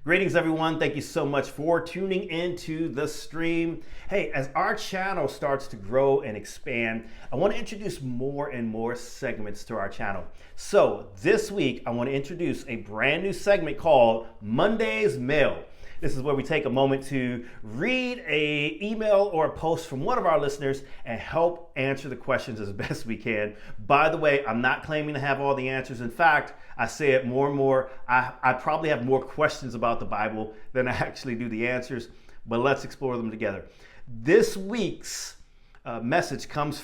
Greetings, everyone. Thank you so much for tuning into the stream. Hey, as our channel starts to grow and expand, I want to introduce more and more segments to our channel. So this week, I want to introduce a brand new segment called Monday's Mail. This is where we take a moment to read an email or a post from one of our listeners and help answer the questions as best we can. By the way, I'm not claiming to have all the answers. In fact, I say it more and more. I probably have more questions about the Bible than I actually do the answers, but let's explore them together. This week's mail, comes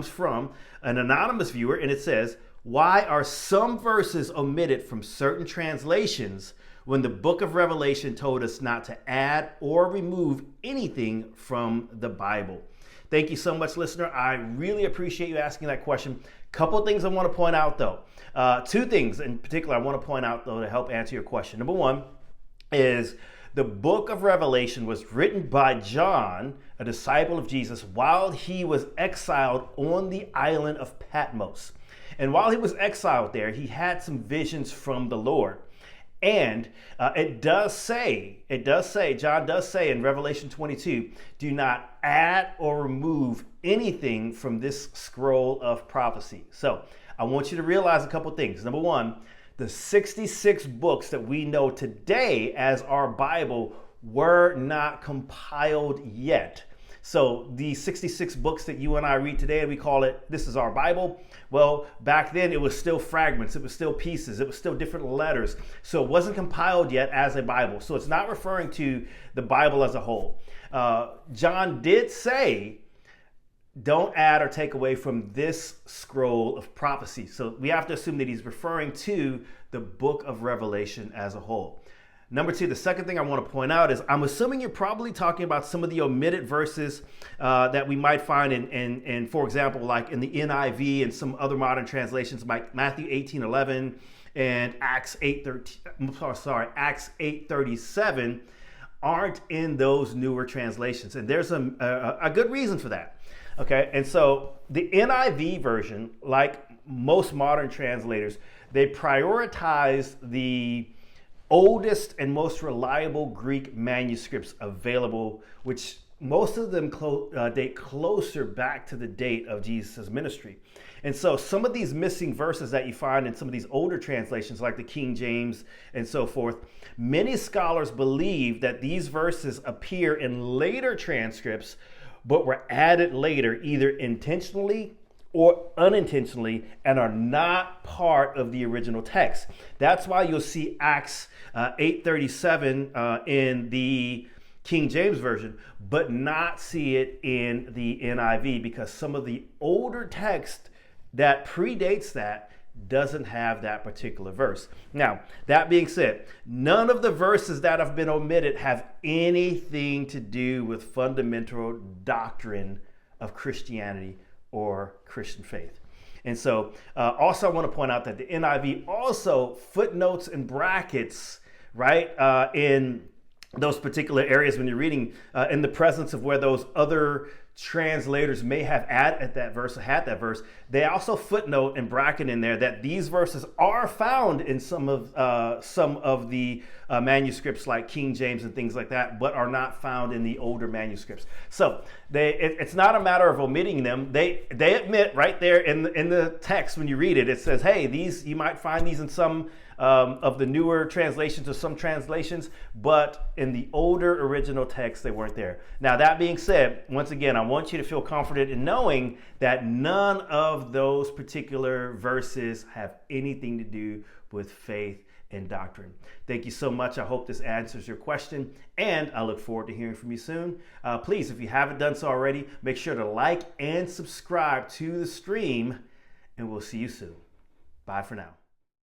from an anonymous viewer, and it says, "Why are some verses omitted from certain translations when the book of Revelation told us not to add or remove anything from the Bible?" Thank you so much, listener. I really appreciate you asking that question. Couple things I want to point out, though. Two things in particular I want to point out, though, to help answer your question. Number one is the book of Revelation was written by John, a disciple of Jesus, while he was exiled on the island of Patmos. And while he was exiled there, he had some visions from the Lord. And John does say in Revelation 22, do not add or remove anything from this scroll of prophecy. So I want you to realize a couple things. Number one, the 66 books that we know today as our Bible were not compiled yet. So the 66 books that you and I read today, we call it, this is our Bible. Well, back then it was still fragments, it was still pieces, it was still different letters. So it wasn't compiled yet as a Bible. So it's not referring to the Bible as a whole. John did say, don't add or take away from this scroll of prophecy. So we have to assume that he's referring to the book of Revelation as a whole. Number two, the second thing I want to point out is I'm assuming you're probably talking about some of the omitted verses that we might find in, for example, like in the NIV and some other modern translations, like Matthew 18:11 and Acts 8:37 aren't in those newer translations. And there's a good reason for that. Okay, and so the NIV version, like most modern translators, they prioritize the oldest and most reliable Greek manuscripts available, which most of them date closer back to the date of Jesus' ministry. And so some of these missing verses that you find in some of these older translations, like the King James and so forth, many scholars believe that these verses appear in later transcripts, but were added later, either intentionally or unintentionally, and are not part of the original text. That's why you'll see Acts 8:37 in the King James Version, but not see it in the NIV, because some of the older text that predates that doesn't have that particular verse. Now, that being said, none of the verses that have been omitted have anything to do with fundamental doctrine of Christianity or Christian faith. And so also I want to point out that the NIV also footnotes and brackets, right, in those particular areas when you're reading in the presence of where those other translators may have added that verse or had that verse. They also footnote and bracket in there that these verses are found in some of the manuscripts like King James and things like that, but are not found in the older manuscripts. So it's not a matter of omitting them. They admit right there in the text when you read it, it says, hey, these you might find these in some of the newer translations or some translations, but in the older original text, they weren't there. Now, that being said, once again, I want you to feel confident in knowing that none of those particular verses have anything to do with faith and doctrine. Thank you so much. I hope this answers your question, and I look forward to hearing from you soon. Please, if you haven't done so already, make sure to like and subscribe to the stream, and we'll see you soon. Bye for now.